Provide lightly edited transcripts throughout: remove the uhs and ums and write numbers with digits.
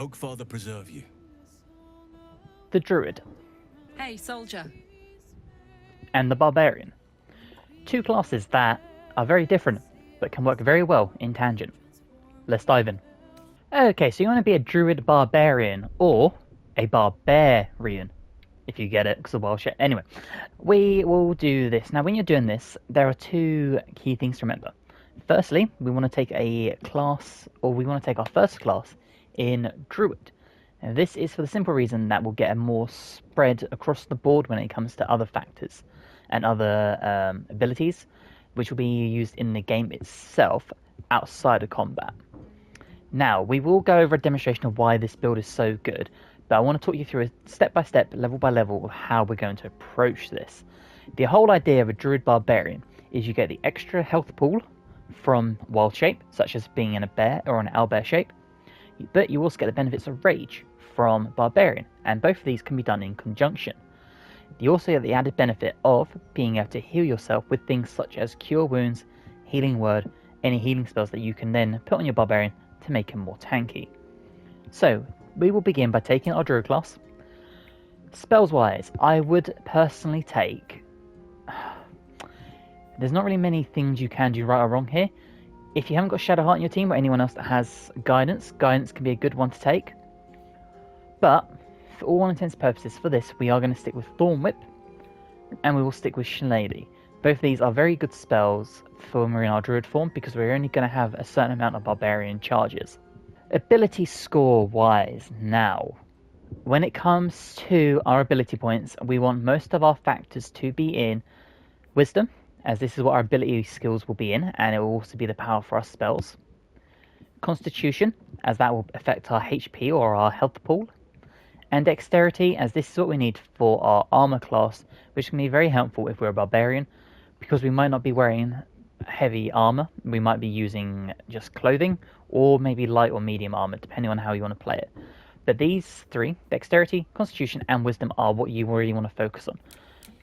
Oakfather preserve you. The Druid. Hey, soldier. And the Barbarian. Two classes that are very different, but can work very well in tangent. Let's dive in. Okay, so you want to be a Druid Barbarian, or a BarBEARian, if you get it, because of wild shit. Anyway, we will do this. Now, when you're doing this, there are two key things to remember. Firstly, we want to take a class, or we want to take our first class in Druid. And this is for the simple reason that we'll get a more spread across the board when it comes to other factors and other abilities, which will be used in the game itself outside of combat. Now, we will go over a demonstration of why this build is so good, but I want to talk you through a step-by-step, level-by-level of how we're going to approach this. The whole idea of a Druid Barbarian is you get the extra health pool from wild shape, such as being in a bear or an owlbear shape, but you also get the benefits of rage from Barbarian, and both of these can be done in conjunction. You also get the added benefit of being able to heal yourself with things such as Cure Wounds, Healing Word, any healing spells that you can then put on your Barbarian to make him more tanky. So, we will begin by taking our Druid class. Spells wise, I would personally take... There's not really many things you can do right or wrong here. If you haven't got Shadowheart in your team or anyone else that has Guidance can be a good one to take. But, for all intents and purposes for this, we are going to stick with Thorn Whip, and we will stick with Shillelagh. Both of these are very good spells for when we're in our Druid form, because we're only going to have a certain amount of Barbarian charges. Ability score wise, now, when it comes to our ability points, we want most of our factors to be in Wisdom, as this is what our ability skills will be in, and it will also be the power for our spells. Constitution, as that will affect our HP or our health pool. And Dexterity, as this is what we need for our armor class, which can be very helpful if we're a Barbarian, because we might not be wearing heavy armor, we might be using just clothing, or maybe light or medium armor, depending on how you want to play it. But these three, Dexterity, Constitution, and Wisdom, are what you really want to focus on.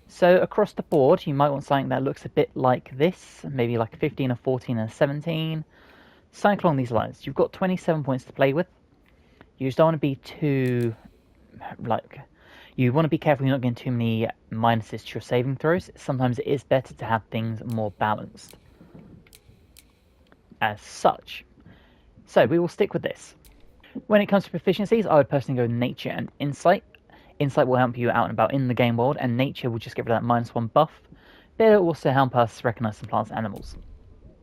So across the board, you might want something that looks a bit like this, maybe like a 15, a 14, and a 17. Something along these lines. You've got 27 points to play with. You just don't want to be too... you want to be careful you're not getting too many minuses to your saving throws. Sometimes it is better to have things more balanced. As such. So we will stick with this. When it comes to proficiencies, I would personally go Nature and Insight. Insight will help you out and about in the game world, and Nature will just get rid of that -1 buff. But it will also help us recognise some plants and animals.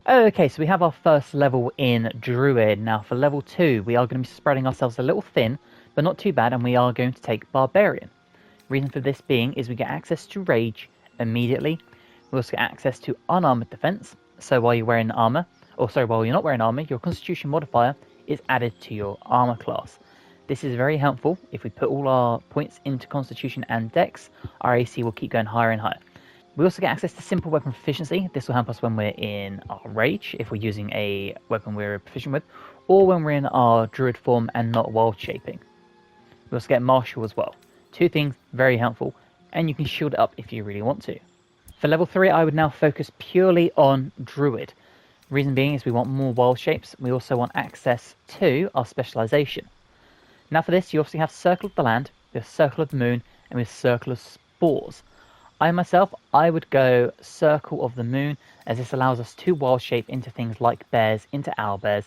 Okay, so we have our first level in Druid. Now for level 2, we are going to be spreading ourselves a little thin, but not too bad, and we are going to take Barbarian. Reason for this being is we get access to Rage immediately. We also get access to Unarmored Defense, so while you're wearing armor, while you're not wearing armor, your Constitution modifier is added to your armor class. This is very helpful. If we put all our points into Constitution and Dex, our AC will keep going higher and higher. We also get access to Simple Weapon Proficiency. This will help us when we're in our Rage, if we're using a weapon we're proficient with, or when we're in our Druid form and not Wild Shaping. We also get Martial as well. Two things, very helpful, and you can shield it up if you really want to. For level 3, I would now focus purely on Druid. Reason being is we want more wild shapes. We also want access to our specialization. Now for this, you obviously have Circle of the Land, we have Circle of the Moon, and we have Circle of Spores. I would go Circle of the Moon, as this allows us to wild shape into things like bears, into owlbears,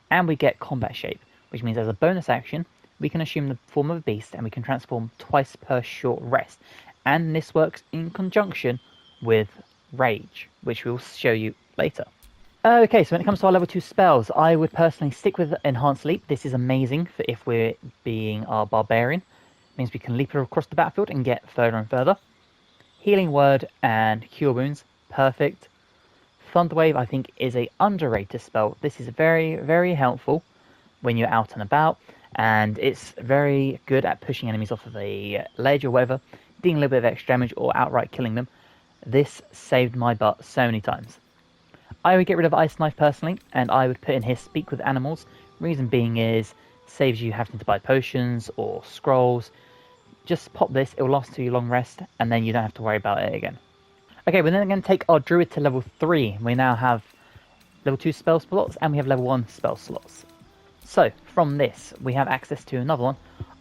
and we get combat shape, which means as a bonus action, we can assume the form of a beast and we can transform twice per short rest. And this works in conjunction with Rage, which we'll show you later. Okay, so when it comes to our level 2 spells, I would personally stick with Enhanced Leap. This is amazing for if we're being our Barbarian. It means we can leap across the battlefield and get further and further. Healing Word and Cure Wounds, perfect. Thunderwave, I think, is a underrated spell. This is very, very helpful when you're out and about, and it's very good at pushing enemies off of a ledge or whatever, dealing a little bit of extra damage or outright killing them. This saved my butt so many times. I would get rid of Ice Knife personally, and I would put in here Speak with Animals. Reason being is, saves you having to buy potions or scrolls. Just pop this, it will last till your long rest, and then you don't have to worry about it again. Okay, we're then going to take our Druid to level 3. We now have level 2 spell slots, and we have level 1 spell slots. So from this, we have access to another one.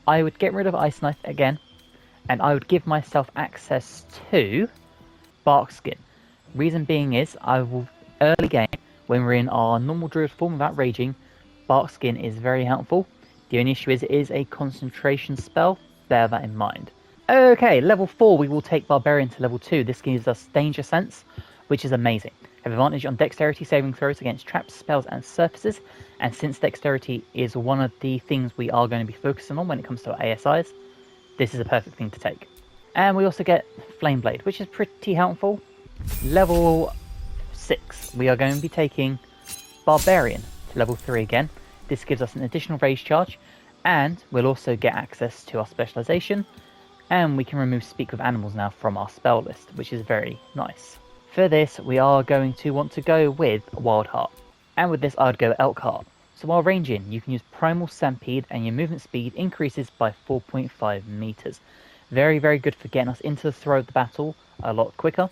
I would get rid of Ice Knife again, and I would give myself access to Bark Skin. Reason being is, I will early game, when we're in our normal druid form without raging, Bark Skin is very helpful. The only issue is it is a concentration spell, bear that in mind. Okay, level 4 we will take Barbarian to level 2. This gives us Danger Sense, which is amazing. Have advantage on dexterity saving throws against traps, spells and surfaces, and since dexterity is one of the things we are going to be focusing on when it comes to our ASIs, this is a perfect thing to take. And we also get Flame Blade, which is pretty helpful. Level 6, we are going to be taking Barbarian to level 3 again. This gives us an additional rage charge, and we'll also get access to our specialization, and we can remove Speak with Animals now from our spell list, which is very nice. For this, we are going to want to go with Wild Heart, and with this I would go Elk Heart. So while ranging, you can use Primal Stampede, and your movement speed increases by 4.5 meters. Very, very good for getting us into the throw of the battle a lot quicker.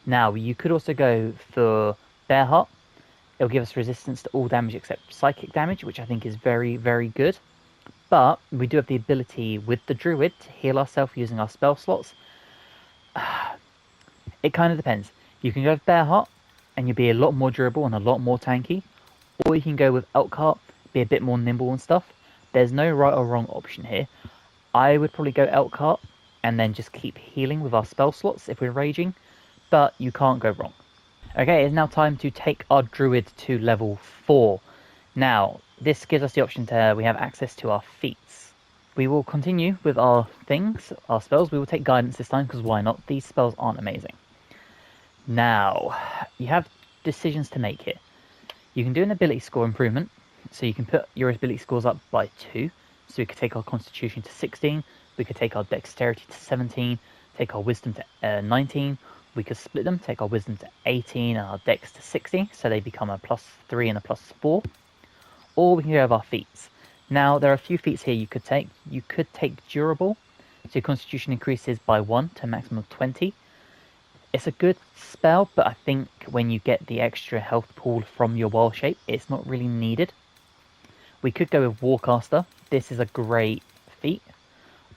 Now, you could also go for Bear Heart. It'll give us resistance to all damage except psychic damage, which I think is very, very good. But we do have the ability with the Druid to heal ourselves using our spell slots. It kind of depends. You can go with Bear Heart, and you'll be a lot more durable and a lot more tanky. Or you can go with Elk Heart, be a bit more nimble and stuff. There's no right or wrong option here. I would probably go Elk Heart, and then just keep healing with our spell slots if we're raging. But you can't go wrong. Okay, it's now time to take our Druid to level 4. Now, this gives us the option to, we have access to our feats. We will continue with our things, our spells. We will take Guidance this time, because why not? These spells aren't amazing. Now, you have decisions to make here. You can do an ability score improvement, so you can put your ability scores up by 2. So we could take our Constitution to 16, we could take our Dexterity to 17, take our Wisdom to 19, we could split them, take our Wisdom to 18 and our Dex to 60, so they become a +3 and a +4. Or we can go with our feats. Now, there are a few feats here you could take. You could take Durable, so your Constitution increases by 1 to a maximum of 20. It's a good spell, but I think when you get the extra health pool from your wild shape, it's not really needed. We could go with Warcaster. This is a great feat.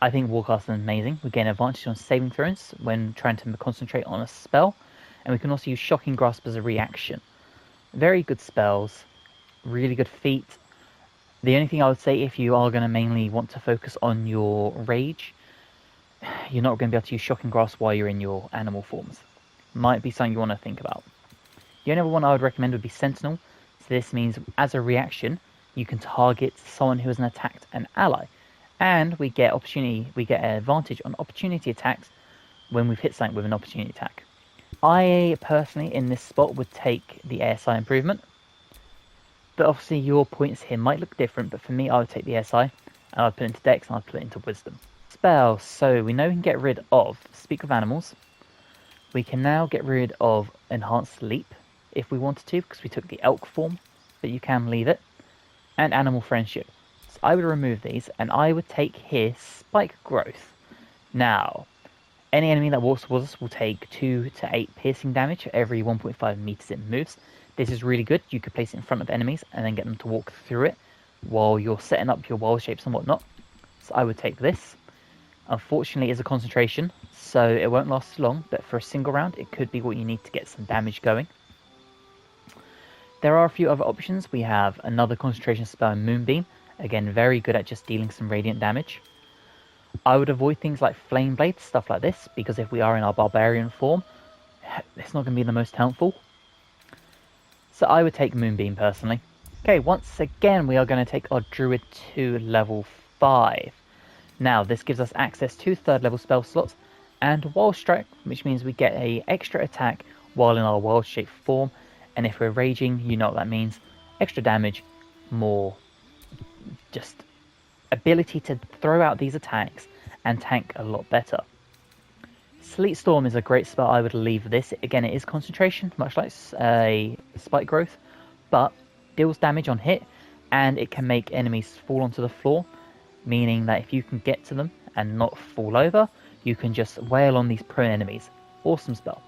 I think Warcaster is amazing. We gain advantage on saving throws when trying to concentrate on a spell, and we can also use Shocking Grasp as a reaction. Very good spells, really good feat. The only thing I would say, if you are going to mainly want to focus on your rage, you're not going to be able to use Shocking Grasp while you're in your animal forms. Might be something you want to think about. The only other one I would recommend would be Sentinel. So this means, as a reaction, you can target someone who has attacked an ally. And we get an advantage on opportunity attacks when we've hit something with an opportunity attack. I personally, in this spot, would take the ASI improvement. But obviously your points here might look different, but for me I would take the ASI, and I'd put it into Dex and I'd put it into Wisdom. Spells, so we know we can get rid of Speak with Animals. We can now get rid of Enhanced Leap if we wanted to, because we took the elk form, but you can leave it. And Animal Friendship. So I would remove these, and I would take here Spike Growth. Now, any enemy that walks towards us will take 2 to 8 piercing damage for every 1.5 meters it moves. This is really good. You could place it in front of enemies and then get them to walk through it while you're setting up your wild shapes and whatnot. So I would take this. Unfortunately, it's a concentration, so it won't last long, but for a single round, it could be what you need to get some damage going. There are a few other options. We have another concentration spell in Moonbeam. Again, very good at just dealing some radiant damage. I would avoid things like Flame Blade, stuff like this, because if we are in our Barbarian form, it's not going to be the most helpful. So I would take Moonbeam personally. Okay, once again, we are going to take our Druid to level 5. Now, this gives us access to 3rd level spell slots and Wild Strike, which means we get an extra attack while in our wild shape form. And if we're raging, you know what that means. Extra damage, more just ability to throw out these attacks and tank a lot better. Sleet Storm is a great spell. I would leave this. Again, it is concentration, much like a Spike Growth, but deals damage on hit, and it can make enemies fall onto the floor, meaning that if you can get to them and not fall over, you can just wail on these prone enemies. Awesome spell.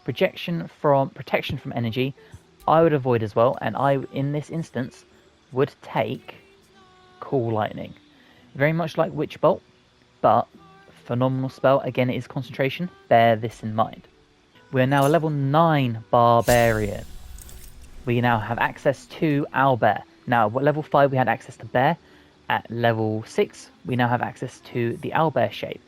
Protection from energy, I would avoid as well, and in this instance, would take Cool Lightning. Very much like Witch Bolt, but phenomenal spell. Again, it is concentration. Bear this in mind. We are now a level 9 Barbarian. We now have access to Owlbear. Now, at level 5 we had access to Bear. At level 6 we now have access to the Owlbear shape.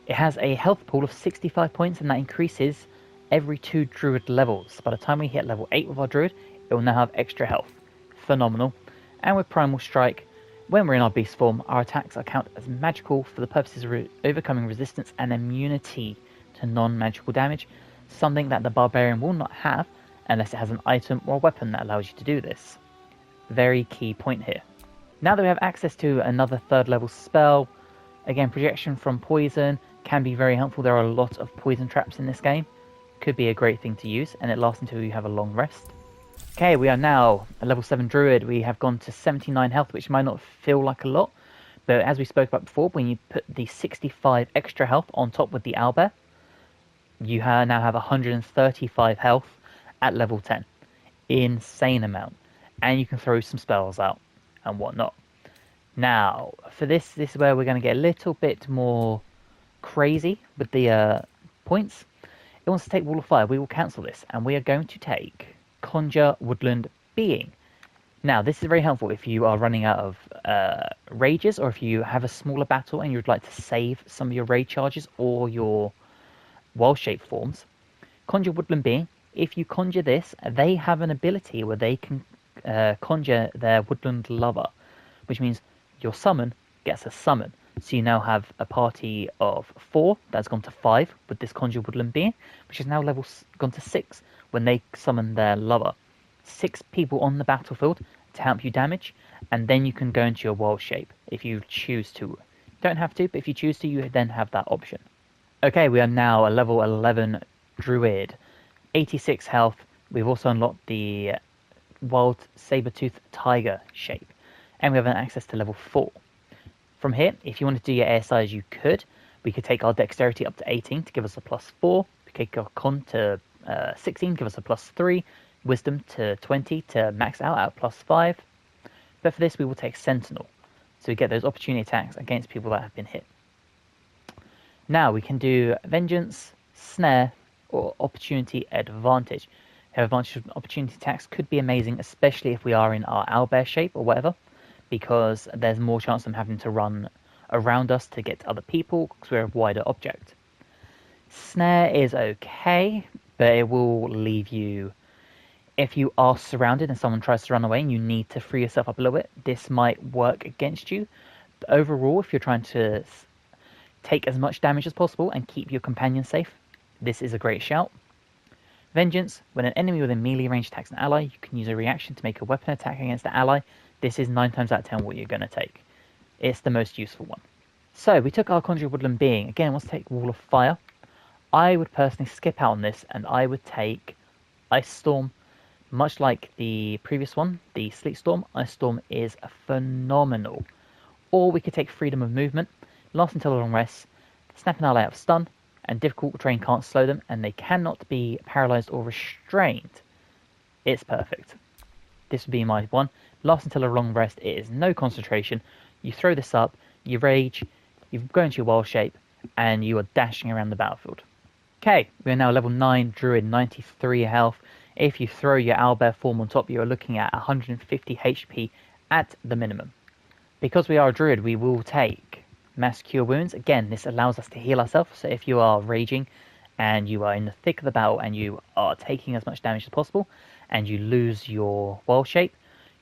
It has a health pool of 65 points, and that increases every 2 Druid levels. By the time we hit level 8 with our Druid, it will now have extra health. Phenomenal. And with Primal Strike, when we're in our beast form, our attacks are counted as magical for the purposes of overcoming resistance and immunity to non-magical damage, something that the Barbarian will not have unless it has an item or weapon that allows you to do this. Very key point here. Now that we have access to another 3rd level spell, again, projection from poison can be very helpful. There are a lot of poison traps in this game. Could be a great thing to use, and it lasts until you have a long rest. Okay, we are now a level 7 Druid. We have gone to 79 health, which might not feel like a lot, but as we spoke about before, when you put the 65 extra health on top with the Owlbear, you now have 135 health at level 10. Insane amount. And you can throw some spells out and whatnot. Now, for this is where we're going to get a little bit more crazy with the points. It wants to take Wall of Fire. We will cancel this, and we are going to take Conjure Woodland Being. Now, this is very helpful if you are running out of rages, or if you have a smaller battle and you'd like to save some of your raid charges or your wild shape forms. Conjure Woodland Being. If you conjure this, they have an ability where they can conjure their woodland lover, which means your summon gets a summon. So you now have a party of 4 that's gone to 5 with this Conjure Woodland Being, which is now gone to 6 when they summon their lover. 6 people on the battlefield to help you damage, and then you can go into your wild shape if you choose to. You don't have to, but if you choose to, you then have that option. Okay, we are now a level 11 Druid. 86 health. We've also unlocked the Wild Saber-Tooth Tiger shape, and we have access to level 4. From here, if you want to do your ASIs, you could. We could take our Dexterity up to 18 to give us a +4. We could take our Con to 16, give us a +3. Wisdom to 20 to max out at +5. But for this, we will take Sentinel, so we get those opportunity attacks against people that have been hit. Now we can do Vengeance, Snare, or Opportunity Advantage. Advantage opportunity attacks could be amazing, especially if we are in our owlbear shape or whatever, because there's more chance of them having to run around us to get to other people because we're a wider object. Snare is okay, but it will leave you, if you are surrounded and someone tries to run away and you need to free yourself up a little bit, this might work against you. But overall, if you're trying to take as much damage as possible and keep your companion safe, this is a great shout. Vengeance, when an enemy within melee range attacks an ally, you can use a reaction to make a weapon attack against the ally. This is 9 times out of 10 what you're going to take. It's the most useful one. So we took our Conjure Woodland Being. Again, let's take Wall of Fire. I would personally skip out on this, and I would take Ice Storm. Much like the previous one, the Sleet Storm, Ice Storm is phenomenal. Or we could take Freedom of Movement, last until a long rest, snap an ally out of stun, and difficult terrain can't slow them, and they cannot be paralyzed or restrained. It's perfect. This would be my one. Last until a long rest. It is no concentration. You throw this up, you rage, you go into your wild shape, and you are dashing around the battlefield. Okay, we are now level 9 Druid, 93 health. If you throw your owlbear form on top, you are looking at 150 HP at the minimum. Because we are a Druid, we will take Mass Cure Wounds. Again, this allows us to heal ourselves, so if you are raging and you are in the thick of the battle and you are taking as much damage as possible and you lose your wild shape,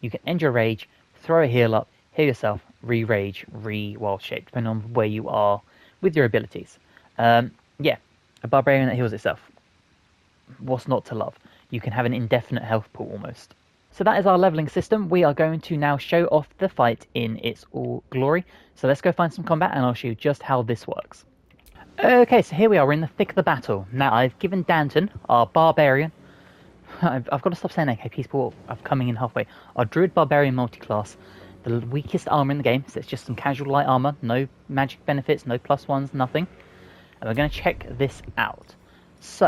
you can end your rage, throw a heal up, heal yourself, re-rage, re-wild shape, depending on where you are with your abilities. Yeah, a barbarian that heals itself. What's not to love? You can have an indefinite health pool almost. So that is our leveling system. We are going to now show off the fight in its all glory. So let's go find some combat and I'll show you just how this works. Okay, so here we are, we're in the thick of the battle. Now I've given Danton, our barbarian, I've got to stop saying that, okay, people are coming in halfway. Our Druid Barbarian Multiclass, the weakest armor in the game, so it's just some casual light armor, no magic benefits, no +1s, nothing. And we're going to check this out. So,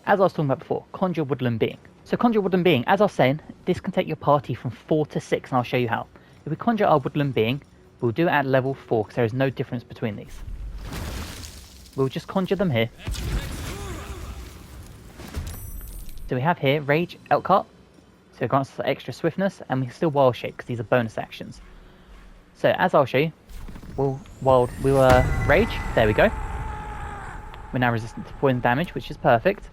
as I was talking about before, Conjure Woodland Being. So conjure woodland being, as I was saying, this can take your party from 4 to 6, and I'll show you how. If we conjure our woodland being, we'll do it at level 4 because there is no difference between these. We'll just conjure them here. So we have here Rage, Elkhart, so it grants us extra swiftness, and we can still Wild Shape because these are bonus actions. So as I'll show you, we'll Rage, there we go. We're now resistant to poison damage, which is perfect.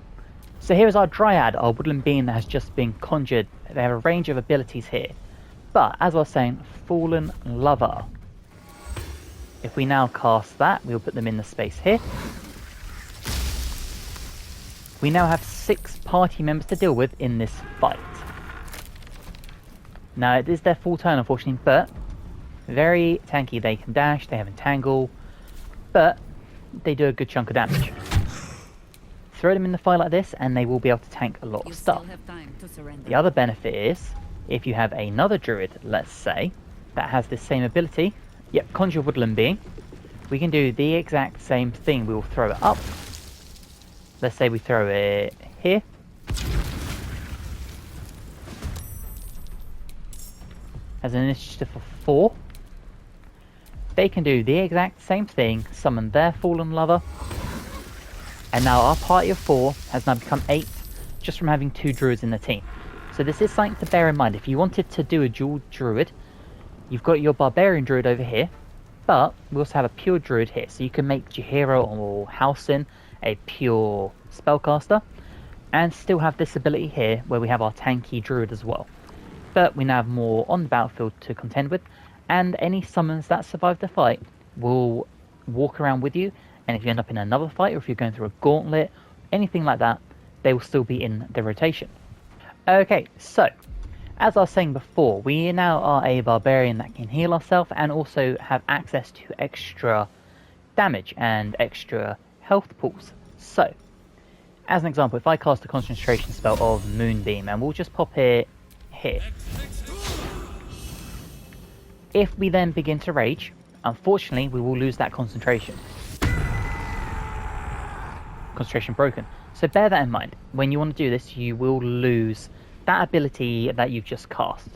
So here is our Dryad, our woodland being that has just been conjured. They have a range of abilities here. But, as I was saying, Fallen Lover. If we now cast that, we'll put them in the space here. We now have 6 party members to deal with in this fight. Now, it is their full turn, unfortunately, but very tanky. They can dash, they have entangle, but they do a good chunk of damage. Throw them in the fight like this and they will be able to tank a lot of stuff. The other benefit is, if you have another druid, let's say, that has this same ability, yep, conjure woodland being, we can do the exact same thing. We will throw it up. Let's say we throw it here. Has an initiative of 4. They can do the exact same thing, summon their Fallen Lover, and now our party of 4 has now become 8 just from having 2 druids in the team. So this is something to bear in mind. If you wanted to do a dual druid, you've got your barbarian druid over here, but we also have a pure druid here. So you can make Jahiro or Halsin a pure spellcaster, and still have this ability here where we have our tanky druid as well. But we now have more on the battlefield to contend with, and any summons that survive the fight will walk around with you, and if you end up in another fight, or if you're going through a gauntlet, anything like that, they will still be in the rotation. Okay, so, as I was saying before, we now are a barbarian that can heal ourselves and also have access to extra damage and extra health pools. So, as an example, if I cast a concentration spell of Moonbeam, and we'll just pop it here. If we then begin to rage, unfortunately we will lose that concentration. Concentration broken. So bear that in mind. When you want to do this, you will lose that ability that you've just cast.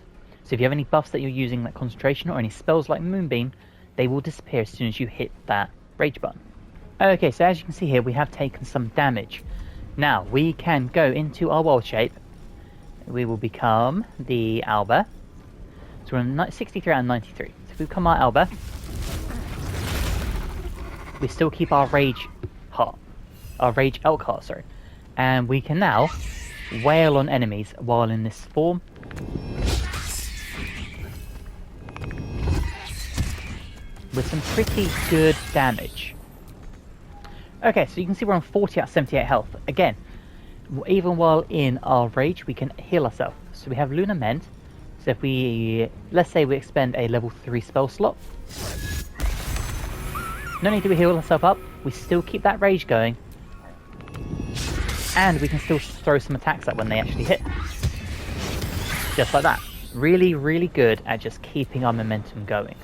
So if you have any buffs that you're using, like concentration, or any spells like Moonbeam, they will disappear as soon as you hit that rage button. Okay, so as you can see here, we have taken some damage. Now, we can go into our wild shape. We will become the owlbear. So we're on 63 out of 93. So if we become our owlbear, we still keep our rage heart. Our rage elk heart, sorry. And we can now wail on enemies while in this form. With some pretty good damage. Okay, so you can see we're on 40 out of 78 health. Again, even while in our rage, we can heal ourselves. So we have Lunar Mend. So if we, let's say we expend a level 3 spell slot. No need to heal ourselves up. We still keep that rage going. And we can still throw some attacks out when they actually hit. Just like that. Really, really good at just keeping our momentum going.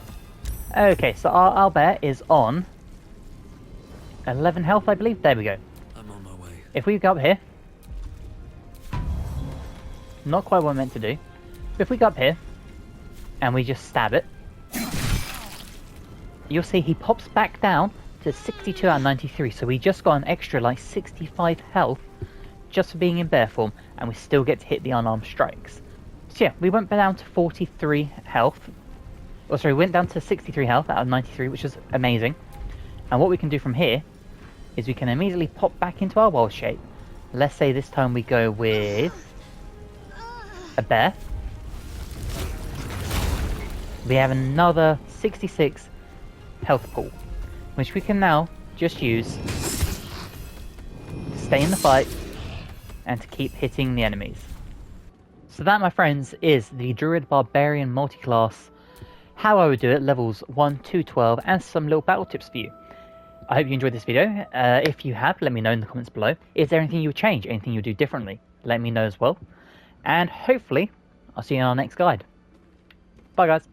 Okay, so our owlbear is on 11 health, I believe. There we go. I'm on my way. If we go up here, not quite what I'm meant to do. But if we go up here and we just stab it, you'll see he pops back down to 62 out of 93. So we just got an extra like 65 health just for being in bear form, and we still get to hit the unarmed strikes. So yeah, we went down to 43 health. Oh, sorry, we went down to 63 health out of 93, which is amazing. And what we can do from here is we can immediately pop back into our wild shape. Let's say this time we go with a bear. We have another 66 health pool, which we can now just use to stay in the fight and to keep hitting the enemies. So that, my friends, is the Druid Barbarian Multiclass. How I would do it, levels 1 to 12, and some little battle tips for you. I hope you enjoyed this video. If you have, let me know in the comments below. Is there anything you would change, anything you would do differently? Let me know as well. And hopefully, I'll see you in our next guide. Bye guys.